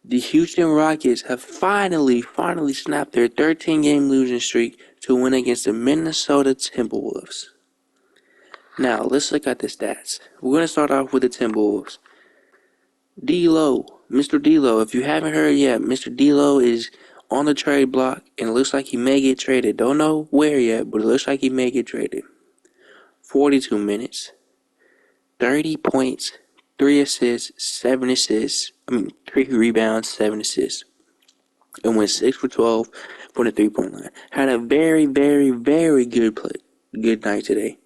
The Houston Rockets have finally snapped their 13-game losing streak to win against the Minnesota Timberwolves. Now, let's look at the stats. We're going to start off with the Timberwolves. Mr. D'Lo, if you haven't heard yet, Mr. D'Lo is on the trade block, and it looks like he may get traded. Don't know where yet, but it looks like he may get traded. 42 minutes, 30 points, 3 rebounds, 7 assists. And went 6 for 12 from the 3-point line. Had a very, very, very good night today.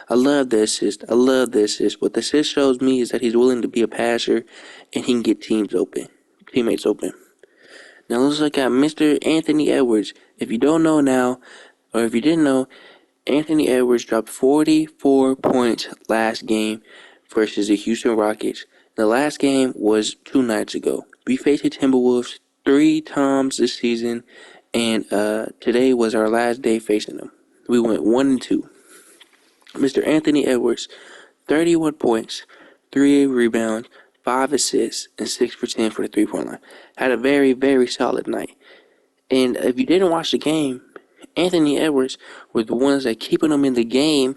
I love the assist. What the assist shows me is that he's willing to be a passer and he can get teammates open. Now let's look at Mr. Anthony Edwards. If you don't know now, or if you didn't know, Anthony Edwards dropped 44 points last game versus the Houston Rockets. The last game was 2 nights ago. We faced the Timberwolves 3 times this season, and today was our last day facing them. We went 1-2. Mr. Anthony Edwards, 31 points, 3 rebounds, 5 assists, and 6 for 10 for the 3-point line. Had a very, very solid night. And if you didn't watch the game, Anthony Edwards were the ones that keeping them in the game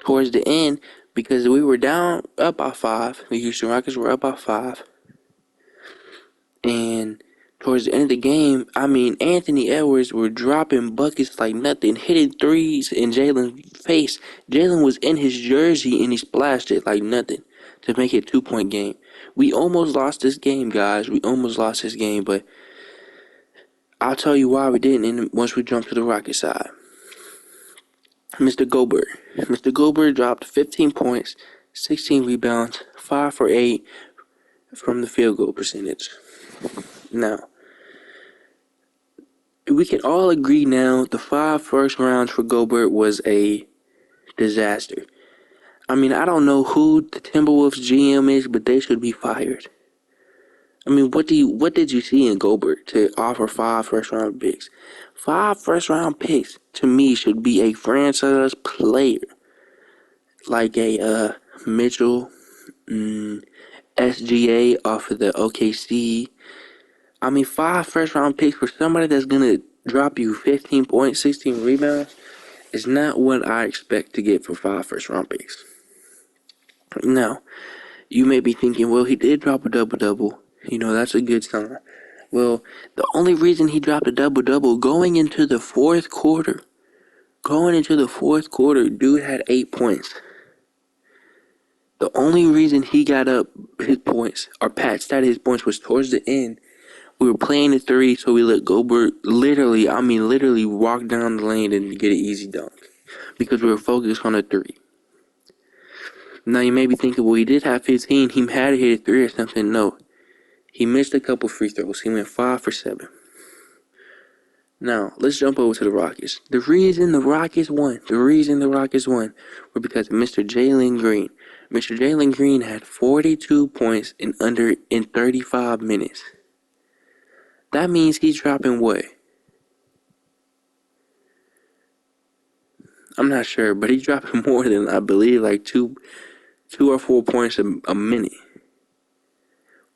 towards the end because we were up by 5. The Houston Rockets were up by 5. And towards the end of the game, Anthony Edwards were dropping buckets like nothing, hitting threes in Jalen's face. Jalen was in his jersey and he splashed it like nothing to make it a 2-point game. We almost lost this game, guys. But I'll tell you why we didn't once we jumped to the Rocket side. Mr. Gobert dropped 15 points, 16 rebounds, 5 for 8 from the field goal percentage. Now, we can all agree now the 5 first rounds for Gobert was a disaster. I don't know who the Timberwolves GM is, but they should be fired. What did you see in Gobert to offer 5 first-round picks? 5 first-round picks, to me, should be a franchise player. Like a Mitchell, SGA off of the OKC. 5 first-round picks for somebody that's going to drop you 15 points, 16 rebounds is not what I expect to get for 5 first-round picks. Now, you may be thinking, well, he did drop a double-double. That's a good sign. Well, the only reason he dropped a double-double going into the fourth quarter, dude had 8 points. The only reason he got up his points, or patched out his points, was towards the end. We were playing the 3, so we let Gobert literally walk down the lane and get an easy dunk. Because we were focused on the 3. Now you may be thinking, well, he did have 15. He had to hit a 3 or something. No. He missed a couple free throws. He went 5 for 7. Now, let's jump over to the Rockets. The reason the Rockets won were because of Mr. JALEN Green. Mr. JALEN Green had 42 points in 35 minutes. That means he's dropping what? I'm not sure, but he's dropping more than, I believe, like 2 or 4 points a minute.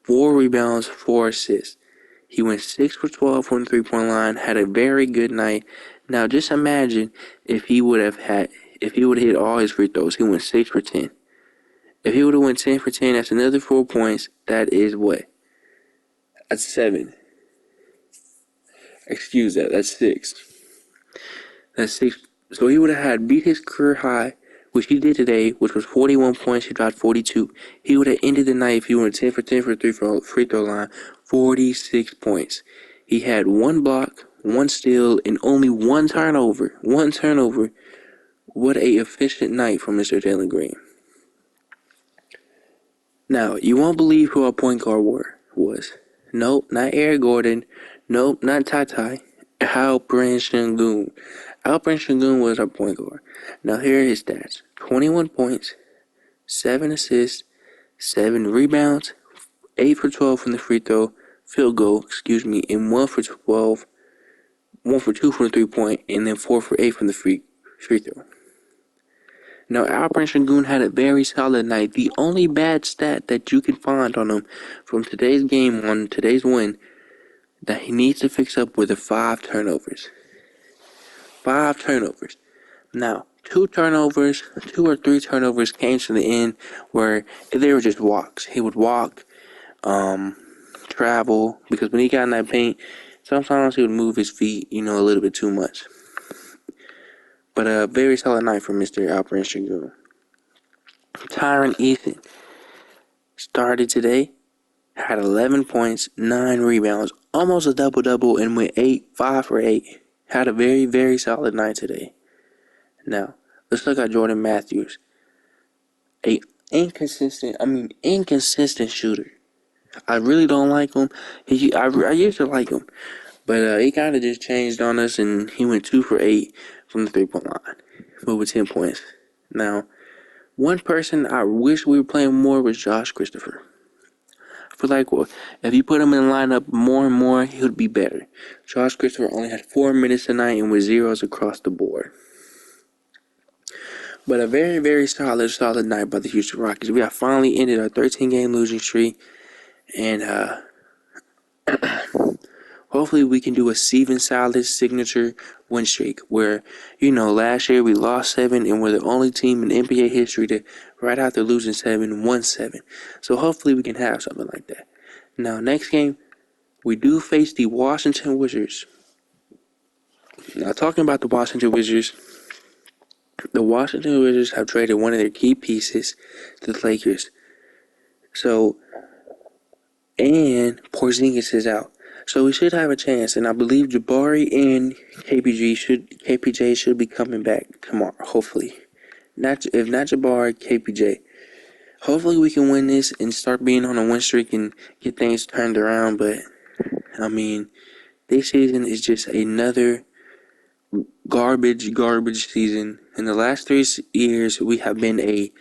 4 rebounds, 4 assists. He went 6 for 12 from the 3-point line, had a very good night. Now just imagine if he would have hit all his free throws. He went 6 for 10. If he would have went 10 for 10, that's another 4 points. That is what? That's 7. Excuse that, that's 6. That's 6. So he would have had beat his career high, which he did today, which was 41 points. He dropped 42. He would have ended the night if he went 10 for 10 for 3 from free throw line, 46 points. He had 1 block, 1 steal, and only 1 turnover. What a efficient night from Mr. JALEN Green. Now, you won't believe who our point guard was. Nope, not Eric Gordon. Nope, not Ty. Alperen Sengun. Alperen Sengun was our point guard. Now here are his stats. 21 points, 7 assists, 7 rebounds, 8 for 12 from the field goal, and 1 for 12, 1 for 2 from the 3-point, and then 4 for 8 from the free throw. Now, Alperen Şengün had a very solid night. The only bad stat that you can find on him from today's game, on today's win, that he needs to fix up were the 5 turnovers. 5 turnovers. Now, 2 or 3 turnovers came to the end where they were just walks. He would walk, travel, because when he got in that paint, sometimes he would move his feet, a little bit too much. But a very solid night for Mr. Alperen Şengün. Tyron Ethan started today, had 11 points, 9 rebounds, almost a double-double, and went 5 for 8. Had a very, very solid night today. Now, let's look at Jordan Matthews. Inconsistent shooter. I really don't like him. I used to like him, but he kind of just changed on us, and he went 2 for 8 from the 3-point line, with 10 points. Now, one person I wish we were playing more was Josh Christopher. I feel like if you put him in the lineup more and more, he would be better. Josh Christopher only had 4 minutes tonight and with zeros across the board. But a very, very solid night by the Houston Rockets. We have finally ended our 13-game losing streak, and hopefully we can do a Steven Silas signature win streak where, last year we lost 7 and we're the only team in NBA history to, right after losing 7, won 7. So hopefully we can have something like that. Now, next game, we do face the Washington Wizards. Now, talking about the Washington Wizards have traded one of their key pieces to the Lakers. So, and Porzingis is out. So we should have a chance, and I believe Jabari and KPJ should be coming back tomorrow, hopefully. If not Jabari, KPJ. Hopefully we can win this and start being on a win streak and get things turned around, but, this season is just another garbage season. In the last 3 years, we have been a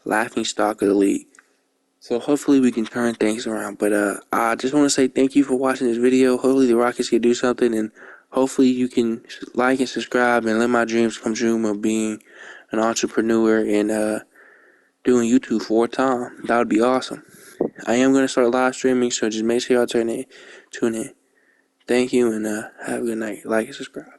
laughingstock of the league. So hopefully we can turn things around. But I just want to say thank you for watching this video. Hopefully the Rockets can do something, and hopefully you can like and subscribe and let my dreams come true of being an entrepreneur and doing YouTube full time. That would be awesome. I am going to start live streaming, so just make sure y'all tune in. Thank you, and have a good night. Like and subscribe.